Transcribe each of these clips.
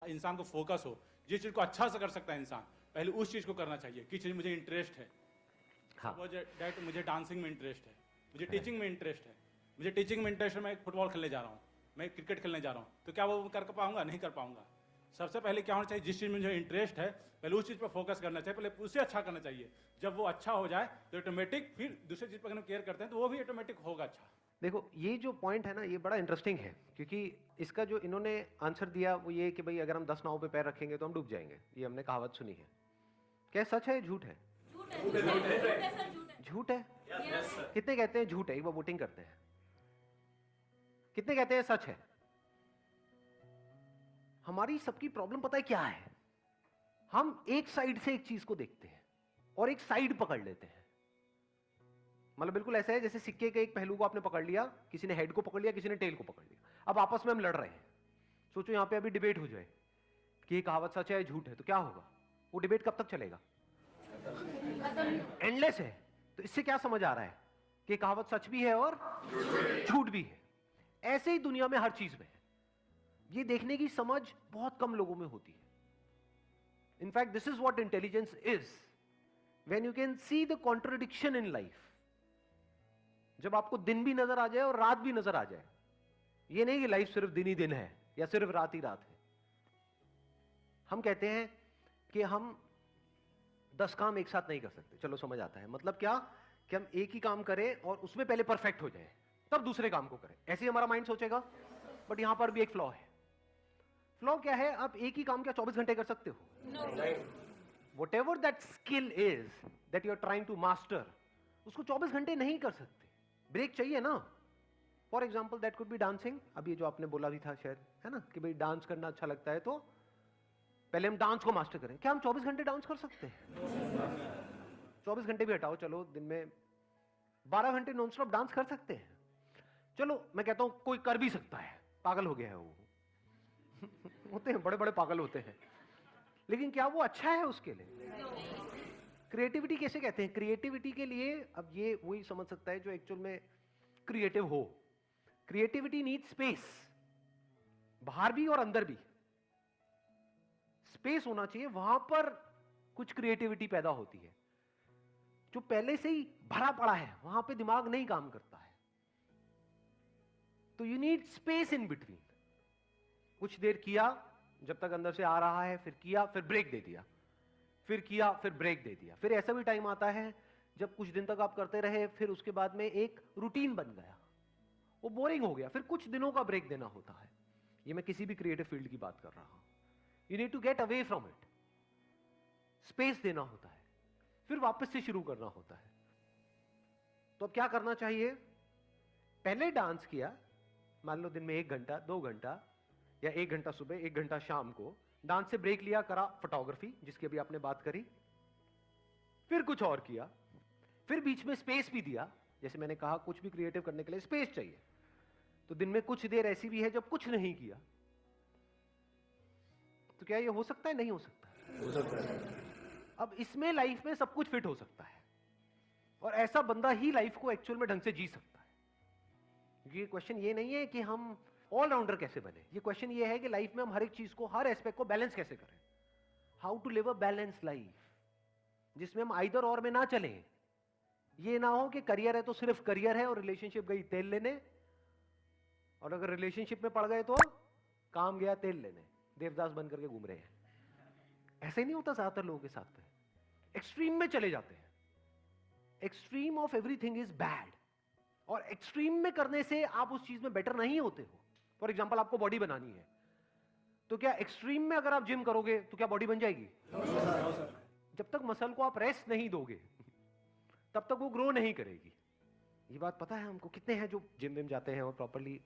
इंसान को फोकस हो, जिस चीज़ को अच्छा से कर सकता है इंसान, पहले उस चीज़ को करना चाहिए कि चीज़ मुझे इंटरेस्ट है। हाँ। डैट मुझे डांसिंग में इंटरेस्ट है, मुझे टीचिंग में इंटरेस्ट है, मुझे टीचिंग में इंटरेस्ट है, मैं फुटबॉल खेलने जा रहा हूँ, मैं क्रिकेट खेलने जा रहा हूँ, तो क्या वो कर पाऊंगा? नहीं कर पाऊंगा। सबसे पहले क्या होना चाहिए, जिस चीज़ में मुझे इंटरेस्ट है पहले उस चीज़ पर फोकस करना चाहिए, पहले उसे अच्छा करना चाहिए। जब वो अच्छा हो जाए तो ऑटोमेटिक फिर दूसरी चीज़ पर हम केयर करते हैं तो वो भी ऑटोमेटिक होगा अच्छा। देखो ये जो पॉइंट है ना, ये बड़ा इंटरेस्टिंग है, क्योंकि इसका जो इन्होंने आंसर दिया वो ये कि भाई अगर हम 10 नाव पे पैर रखेंगे तो हम डूब जाएंगे। ये हमने कहावत सुनी है। क्या सच है झूठ है? झूठ है। कितने कहते हैं झूठ है? एक बार वोटिंग करते हैं। कितने कहते हैं सच है? हमारी सबकी प्रॉब्लम पता है क्या है? हम एक साइड से एक चीज को देखते हैं और एक साइड पकड़ लेते हैं। मतलब बिल्कुल ऐसा है जैसे सिक्के के एक पहलू को आपने पकड़ लिया, किसी ने हेड को पकड़ लिया, किसी ने टेल को पकड़ लिया। अब आपस में हम लड़ रहे हैं। सोचो यहां पे अभी डिबेट हो जाए कि ये कहावत सच है झूठ है, तो क्या होगा? वो डिबेट कब तक चलेगा? एंडलेस है। तो इससे क्या समझ आ रहा है कि कहावत सच भी है और झूठ भी है। ऐसे ही दुनिया में हर चीज में है। ये देखने की समझ बहुत कम लोगों में होती है। In fact this is what intelligence is, when you can see the contradiction in life. जब आपको दिन भी नजर आ जाए और रात भी नजर आ जाए। ये नहीं कि लाइफ सिर्फ दिन ही दिन है या सिर्फ रात ही रात है। हम कहते हैं कि हम 10 काम एक साथ नहीं कर सकते। चलो समझ आता है। मतलब क्या कि हम एक ही काम करें और उसमें पहले परफेक्ट हो जाए तब दूसरे काम को करें। ऐसे ही हमारा माइंड सोचेगा। बट यहां पर भी एक फ्लॉ है। फ्लॉ क्या है? आप एक ही काम क्या 24 घंटे कर सकते हो? Whatever that skill is that you are trying to master, उसको 24 घंटे नहीं कर सकते। ब्रेक चाहिए ना। For example that could be dancing. अब ये जो आपने बोला भी था शायद, है ना, कि भाई डांस करना अच्छा लगता है तो पहले हम डांस को मास्टर करें। क्या हम 24 घंटे डांस कर सकते हैं? 24 घंटे भी हटाओ, चलो दिन में 12 घंटे नॉन स्टॉप डांस कर सकते हैं। चलो मैं कहता हूं कोई कर भी सकता है, पागल हो गया है वो। होते हैं, बड़े बड़े पागल होते हैं। लेकिन क्या वो अच्छा है उसके लिए? क्रिएटिविटी कैसे कहते हैं? क्रिएटिविटी के लिए अब ये वही समझ सकता है जो एक्चुअल में क्रिएटिव हो। क्रिएटिविटी नीड स्पेस, बाहर भी और अंदर भी स्पेस होना चाहिए। वहां पर कुछ क्रिएटिविटी पैदा होती है। जो पहले से ही भरा पड़ा है वहां पे दिमाग नहीं काम करता है। तो you need space in between. कुछ देर किया जब तक अंदर से आ रहा है, फिर किया, फिर ब्रेक दे दिया, फिर किया, फिर ब्रेक दे दिया। फिर ऐसा भी टाइम आता है जब कुछ दिन तक आप करते रहे, फिर उसके बाद में एक रूटीन बन गया, वो बोरिंग हो गया, फिर कुछ दिनों का ब्रेक देना होता है। ये मैं किसी भी क्रिएटिव फील्ड की बात कर रहा हूं। You need to get away from it. Space देना होता है, फिर वापस से शुरू करना होता है। तो अब क्या करना चाहिए? पहले डांस किया, मान लो दिन में 1 घंटा 2 घंटा या 1 घंटा सुबह 1 घंटा शाम को, डांस से ब्रेक लिया, करा फोटोग्राफी जिसकी अभी आपने बात करी, फिर कुछ और किया, फिर बीच में स्पेस भी दिया। जैसे मैंने कहा कुछ भी क्रिएटिव करने के लिए स्पेस चाहिए। तो दिन में कुछ देर ऐसी भी है जब कुछ नहीं किया। तो क्या ये हो सकता है? नहीं हो सकता? हो सकता है। अब इसमें लाइफ में सब कुछ फिट हो सकता है और ऐसा बंदा ही लाइफ को एक्चुअल में ढंग से जी सकता है। ये क्वेश्चन ये नहीं है कि हम ऑलराउंडर कैसे बने। ये क्वेश्चन ये है कि लाइफ में हम हर एक चीज को, हर एस्पेक्ट को बैलेंस कैसे करें। How to live a balance life, जिसमें हम आइदर और में ना चलें। ये ना हो कि करियर है तो सिर्फ करियर है और रिलेशनशिप गई तेल लेने, और अगर रिलेशनशिप में पड़ गए तो काम गया तेल लेने, देवदास बन करके घूम रहे हैं। ऐसे नहीं होता ज्यादातर लोगों के साथ में। एक्सट्रीम में चले जाते हैं। Extreme of everything is bad, और एक्सट्रीम में करने से आप उस चीज में बेटर नहीं होते हो। फॉर एग्जाम्पल आपको बॉडी बनानी है, तो क्या एक्सट्रीम में अगर आप जिम करोगे तो क्या बॉडी बन जाएगी? जब तक मसल को आप रेस्ट नहीं दोगे तब तक वो ग्रो नहीं करेगी। ये बात पता है हमको। कितने हैं जो जिम विम जाते हैं और प्रॉपरली,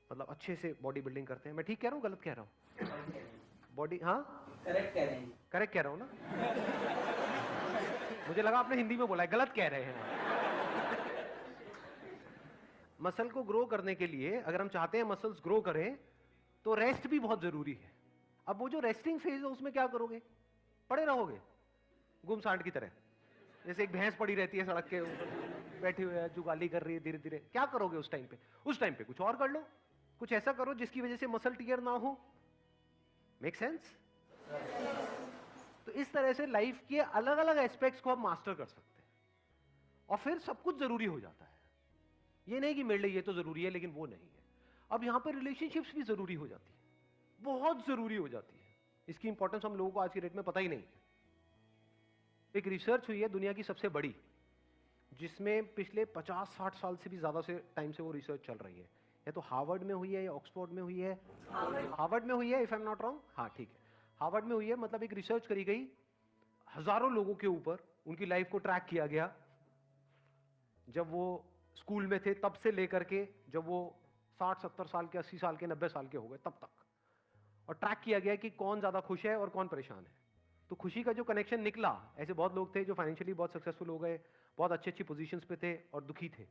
मतलब अच्छे से बॉडी बिल्डिंग करते हैं। मैं ठीक कह रहा हूं, गलत कह रहा हूं? बॉडी, हाँ करेक्ट कह रहे हैं। करेक्ट कह रहा हूं ना? मुझे लगा आपने हिंदी में बोला है, गलत कह रहे हैं। मसल को ग्रो करने के लिए अगर हम चाहते हैं मसल्स ग्रो करें तो रेस्ट भी बहुत जरूरी है। अब वो जो रेस्टिंग फेज है उसमें क्या करोगे? पड़े रहोगे गुमसांड की तरह, जैसे एक भैंस पड़ी रहती है सड़क के ऊपर, बैठी हुई है, जुगाली कर रही है धीरे धीरे। क्या करोगे उस टाइम पे? उस टाइम पे कुछ और कर लो। कुछ ऐसा करो जिसकी वजह से मसल टियर ना हो। Make sense? तो इस तरह से लाइफ के अलग अलग एस्पेक्ट्स को आप मास्टर कर सकते हैं और फिर सब कुछ जरूरी हो जाता है। ये नहीं कि मेरे लिए ये तो जरूरी है लेकिन वो नहीं है। अब यहां पर रिलेशनशिप्स भी जरूरी हो जाती है, बहुत जरूरी हो जाती है। इसकी इंपॉर्टेंस हम लोगों को आज की डेट में पता ही नहीं है। एक रिसर्च हुई है दुनिया की सबसे बड़ी, जिसमें पिछले 50-60 साल से भी ज्यादा से टाइम से वो रिसर्च चल रही है। या तो हार्वर्ड में हुई है या ऑक्सफोर्ड में हुई है। हार्वर्ड में हुई है, if I am not wrong. हाँ ठीक है, हार्वर्ड में हुई है। मतलब एक रिसर्च करी गई, हजारों लोगों के ऊपर उनकी लाइफ को ट्रैक किया गया, जब वो स्कूल में थे तब से लेकर के जब वो 60-70 साल के, 80 साल के, 90 साल के हो गए तब तक, और ट्रैक किया गया कि कौन ज्यादा खुश है और कौन परेशान है। तो खुशी का जो कनेक्शन निकला, ऐसे बहुत लोग थे जो फाइनेंशियली बहुत सक्सेसफुल हो गए, बहुत अच्छी अच्छी पोजीशंस पे थे, और दुखी थे।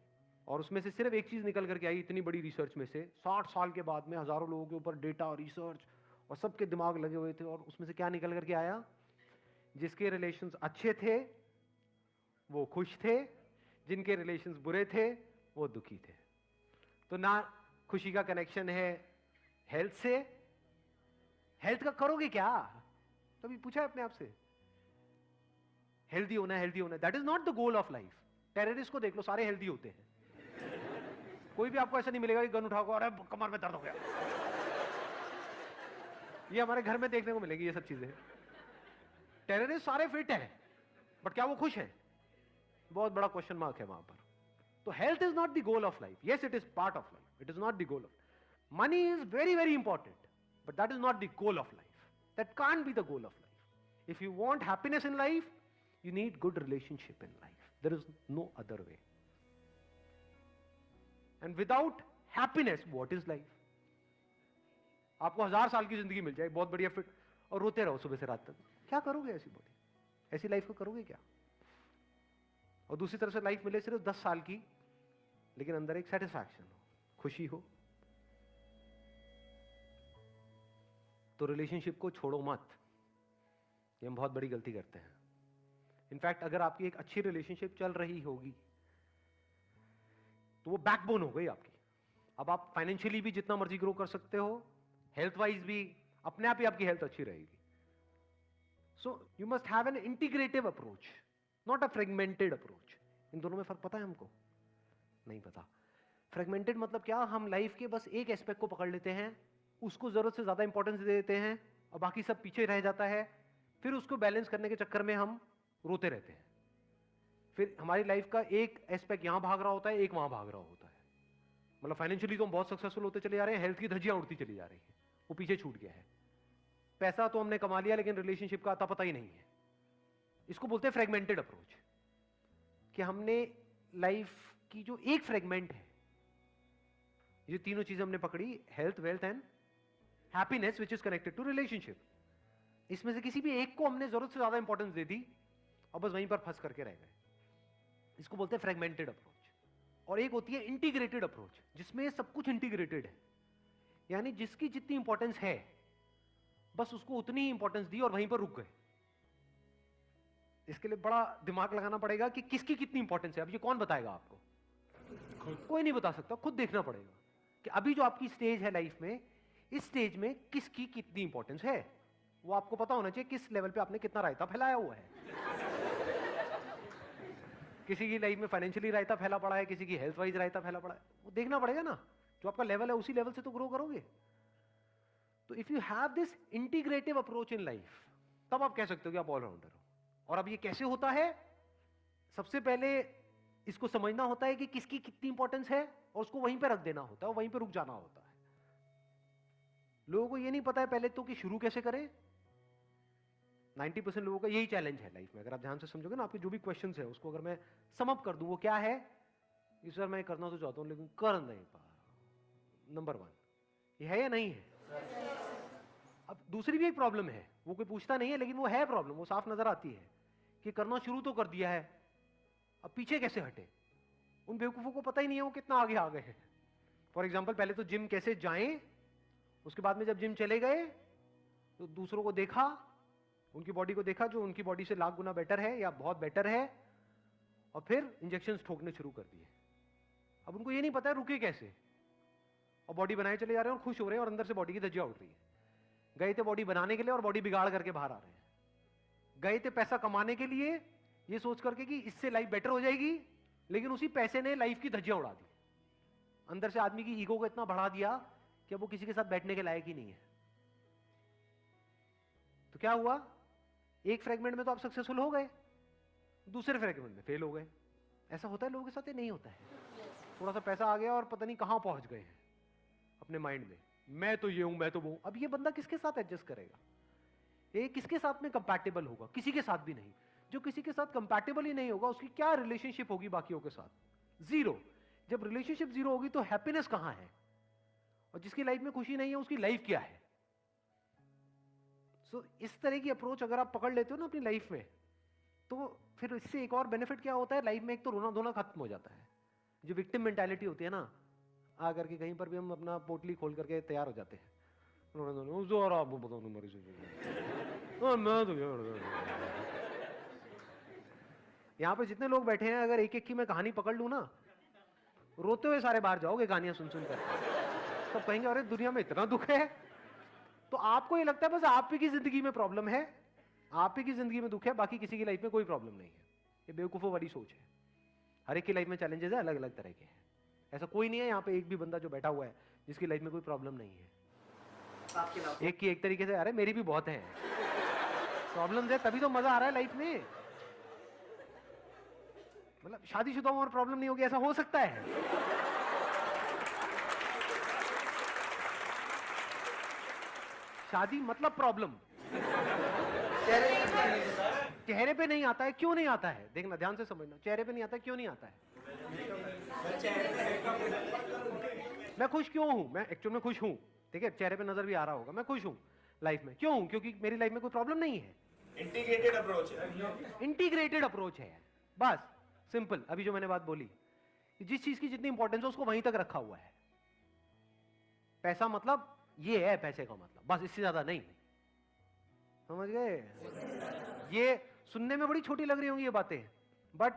और उसमें से सिर्फ एक चीज निकल करके आई इतनी बड़ी रिसर्च में से, 60 साल के बाद में हजारों लोगों के ऊपर डेटा और रिसर्च और सबके दिमाग लगे हुए थे, और उसमें से क्या निकल करके आया? जिसके रिलेशंस अच्छे थे वो खुश थे, जिनके रिलेशंस बुरे थे वो दुखी थे। तो ना खुशी का कनेक्शन है हेल्थ से। हेल्थ का करोगे क्या? कभी पूछा है अपने आप से? हेल्दी होना है, हेल्दी होना है, that is not the goal of life. Terrorist को देख लो, सारे हेल्दी होते हैं। कोई भी आपको ऐसा नहीं मिलेगा कि गन उठाओ अरे कमर में दर्द हो गया। ये हमारे घर में देखने को मिलेगी ये सब चीजें। टेररिस्ट सारे फिट है, बट क्या वो खुश है? बहुत बड़ा क्वेश्चन मार्क है वहां पर। तो health is not the goal of life. Yes, it is part of life, it is not the goal of. Money is very very important, but that is not the goal of life. That can't be the goal of life. If you want happiness in life, you need good relationship in life. There is no other way. And without happiness, what is life? आपको 1000 साल की जिंदगी मिल जाए, बहुत बढ़िया fit, और रोते रहो सुबह से रात तक, क्या करोगे ऐसी बॉडी? ऐसी लाइफ को करोगे क्या? और दूसरी तरफ से लाइफ मिले सिर्फ 10 साल की, लेकिन अंदर एक सेटिस्फैक्शन हो, खुशी हो, तो रिलेशनशिप को छोड़ो मत। ये हम बहुत बड़ी गलती करते हैं। इनफैक्ट अगर आपकी एक अच्छी रिलेशनशिप चल रही होगी तो वो बैकबोन हो गई आपकी। अब आप फाइनेंशियली भी जितना मर्जी ग्रो कर सकते हो, हेल्थ वाइज भी अपने आप ही आपकी हेल्थ अच्छी रहेगी। So you must have an integrative approach, not a fragmented approach. इन दोनों में फर्क पता है हमको? नहीं पता। फ्रेगमेंटेड मतलब क्या? हम लाइफ के बस एक एस्पेक्ट को पकड़ लेते हैं, उसको जरूरत से ज्यादा इंपॉर्टेंस दे देते हैं, और बाकी सब पीछे रह जाता है। फिर उसको बैलेंस करने के चक्कर में हम रोते रहते हैं। फिर हमारी लाइफ का एक एस्पेक्ट यहां भाग रहा होता है, एक वहां भाग रहा होता है। मतलब फाइनेंशियली तो हम बहुत सक्सेसफुल होते चले जा रहे हैं, हेल्थ की धज्जियां उड़ती चली जा रही है, वो पीछे छूट गया है। पैसा तो हमने कमा लिया, लेकिन रिलेशनशिप का आता पता ही नहीं है। इसको बोलते हैं फ्रेगमेंटेड अप्रोच, कि हमने लाइफ की जो एक फ्रेगमेंट है, ये तीनों चीजें हमने पकड़ी, health, wealth and happiness, which is connected to relationship. इसमें से किसी भी एक को हमने जरूरत से ज्यादा इंपॉर्टेंस दे दी और बस वहीं पर फंस करके रह गए। इसको बोलते हैं फ्रेगमेंटेड अप्रोच। और एक होती है इंटीग्रेटेड अप्रोच, जिसमें सब कुछ इंटीग्रेटेड है, यानी जिसकी जितनी इंपॉर्टेंस है बस उसको उतनी ही इंपॉर्टेंस दी और वहीं पर रुक गए। इसके लिए बड़ा दिमाग लगाना पड़ेगा कि किसकी कितनी इंपॉर्टेंस है। अब ये कौन बताएगा आपको? कोई नहीं बता सकता, खुद देखना पड़ेगा कि अभी जो आपकी स्टेज है लाइफ में, इस स्टेज में किसकी कितनी इंपॉर्टेंस है। वो आपको पता होना चाहिए किस लेवल पे आपने कितना रायता फैलाया हुआ है। किसी की लाइफ में फाइनेंशियली रायता फैला पड़ा है, किसी की हेल्थ वाइज रायता फैला पड़ा है, वो देखना पड़ेगा ना। जो आपका लेवल है उसी लेवल से तो ग्रो करोगे। तो if you have this integrative approach in life, तब आप कह सकते हो कि आप ऑलराउंडर हो। और अब ये कैसे होता है? सबसे पहले इसको समझना होता है कि किसकी कितनी इंपॉर्टेंस है, और उसको वहीं पे रख देना होता है, वहीं पे रुक जाना होता है। लोगों को ये नहीं पता है पहले तो कि शुरू कैसे करें। 90% लोगों का यही चैलेंज है लाइफ में। अगर आप ध्यान से समझोगे ना, आपके जो भी क्वेश्चंस है उसको अगर मैं सम अप कर दूं, वो क्या है कि सर मैं करना तो चाहता हूं लेकिन कर नहीं पा रहा। नंबर 1 ये है या नहीं है? अब दूसरी भी एक प्रॉब्लम है, वो कोई पूछता नहीं है लेकिन वो है प्रॉब्लम, वो साफ नजर आती है कि करना शुरू तो कर दिया है, अब पीछे कैसे हटे। उन बेवकूफों को पता ही नहीं है वो कितना आगे आ गए हैं। फॉर एग्जाम्पल, पहले तो जिम कैसे जाएं, उसके बाद में जब जिम चले गए तो दूसरों को देखा, उनकी बॉडी को देखा जो उनकी बॉडी से लाख गुना बेटर है या बहुत बेटर है, और फिर इंजेक्शंस ठोकने शुरू कर दिए। अब उनको ये नहीं पता है रुके कैसे, और बॉडी बनाए चले जा रहे हैं और खुश हो रहे हैं और अंदर से बॉडी की धज्जियां उड़ रही है। गए थे बॉडी बनाने के लिए और बॉडी बिगाड़ करके बाहर आ रहे हैं। गए थे पैसा कमाने के लिए ये सोच करके कि इससे लाइफ बेटर हो जाएगी, लेकिन उसी पैसे ने लाइफ की धज्जियां उड़ा दी। अंदर से आदमी की ईगो को इतना बढ़ा दिया कि अब वो किसी के साथ बैठने के लायक ही नहीं है। तो क्या हुआ, एक फ्रेगमेंट में तो आप सक्सेसफुल हो गए, दूसरे फ्रेगमेंट में फेल हो गए। ऐसा होता है लोगों के साथ, ये नहीं होता है। थोड़ा सा पैसा आ गया और पता नहीं कहां पहुंच गए हैं अपने माइंड में, मैं तो ये हूं, मैं तो वो हूं। अब ये बंदा किसके साथ एडजस्ट करेगा, ये किसके साथ में कंपैटिबल होगा? किसी के साथ भी नहीं। जो किसी के साथ कंपैटिबल ही नहीं होगा उसकी क्या रिलेशनशिप होगी बाकियों के साथ? जीरो। जब रिलेशनशिप जीरो होगी तो हैप्पीनेस कहां है? और जिसकी लाइफ में खुशी नहीं है उसकी लाइफ क्या है? सो इस तरह की अप्रोच अगर आप पकड़ लेते हो ना अपनी लाइफ में, तो फिर इससे एक और बेनिफिट क्या होता है, लाइफ में एक तो रोना धोना खत्म हो जाता है। जो विक्टिम मेंटालिटी होती है ना, आकर के कहीं पर भी हम अपना पोटली खोल करके तैयार हो जाते हैं, रोना धोना, ज़रा आपको बताओ ना मरी मैं तो यहाँ पे जितने लोग बैठे हैं, अगर एक एक की मैं कहानी पकड़ लूं ना, रोते हुए सारे बाहर जाओगे कहानियां सुन सुन कर। सब कहेंगे अरे दुनिया में इतना दुख है। तो आपको ये लगता है बस आप ही की जिंदगी में प्रॉब्लम है, आप ही की जिंदगी में दुख है, बाकी किसी की लाइफ में कोई प्रॉब्लम नहीं है। ये बेवकूफों वाली सोच है। हर एक की लाइफ में चैलेंजेस है, अलग अलग तरह के हैं। ऐसा कोई नहीं है यहाँ पे एक भी बंदा जो बैठा हुआ है जिसकी लाइफ में कोई प्रॉब्लम नहीं है। एक की एक तरीके से, अरे मेरी भी बहुत है प्रॉब्लम्स है, तभी तो मजा आ रहा है लाइफ में। मतलब शादीशुदा और प्रॉब्लम नहीं होगी, ऐसा हो सकता है? शादी मतलब प्रॉब्लम चेहरे पे नहीं आता है। क्यों नहीं आता है? देखना, ध्यान से समझना, चेहरे पे नहीं आता है, क्यों नहीं आता है? मैं खुश क्यों हूं? मैं एक्चुअल में खुश हूं, ठीक है, चेहरे पे नजर भी आ रहा होगा, मैं खुश हूं लाइफ में। क्यों हूं? क्योंकि मेरी लाइफ में कोई प्रॉब्लम नहीं है। इंटीग्रेटेड अप्रोच है। इंटीग्रेटेड अप्रोच है, बस सिंपल। अभी जो मैंने बात बोली, जिस चीज की जितनी इंपॉर्टेंस है उसको वहीं तक रखा हुआ है। पैसा मतलब ये है, पैसे का मतलब, बस, इससे ज्यादा नहीं। समझ गए? ये सुनने में बड़ी छोटी लग रही होंगी ये बातें, बट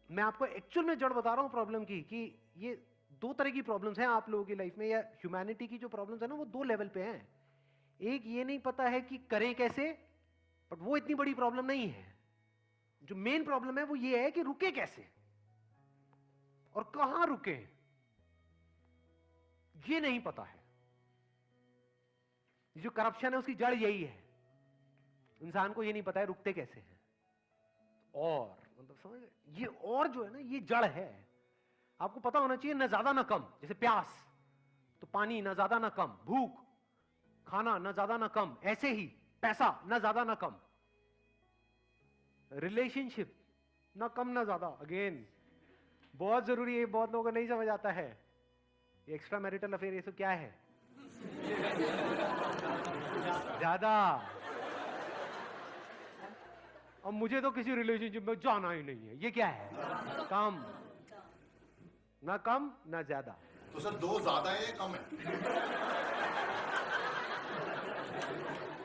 मैं आपको एक्चुअल में जड़ बता रहा हूं प्रॉब्लम की, कि ये दो तरह की प्रॉब्लम्स हैं आप लोगों की लाइफ में, या ह्यूमैनिटी की जो प्रॉब्लम्स है ना, वो दो लेवल पे हैं। एक ये नहीं पता है कि करें कैसे, बट वो इतनी बड़ी प्रॉब्लम नहीं है। जो मेन प्रॉब्लम है वो ये है कि रुके कैसे और कहां रुके, ये नहीं पता है। जो करप्शन है उसकी जड़ यही है, इंसान को ये नहीं पता है रुकते कैसे हैं। और मतलब समझ, ये और जो है ना, ये जड़ है। आपको पता होना चाहिए, ना ज्यादा ना कम। जैसे प्यास तो पानी, ना ज्यादा ना कम। भूख, खाना, ना ज्यादा ना कम। ऐसे ही पैसा, ना ज्यादा ना कम। रिलेशनशिप, ना कम ना ज्यादा। अगेन बहुत जरूरी है, बहुत लोगों को नहीं समझ आता है। ये एक्स्ट्रा मैरिटल अफेयर, ये सब क्या है? ज्यादा। अब मुझे तो किसी रिलेशनशिप में जाना ही नहीं है, ये क्या है? कम। ना कम ना ज्यादा। तो सर दो ज्यादा है या कम है?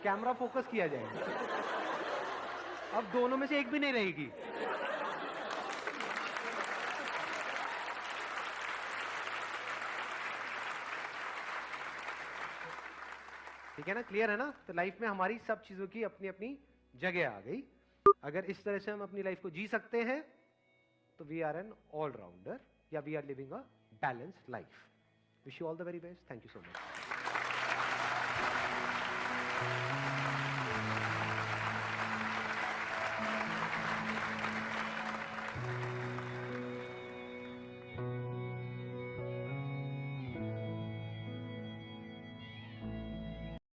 कैमरा फोकस किया जाएगा, अब दोनों में से एक भी नहीं रहेगी। ठीक है ना, क्लियर है ना? तो लाइफ में हमारी सब चीजों की अपनी अपनी जगह आ गई। अगर इस तरह से हम अपनी लाइफ को जी सकते हैं तो वी आर एन ऑलराउंडर, या we are living a balanced life. Wish you all the very best. Thank you so much.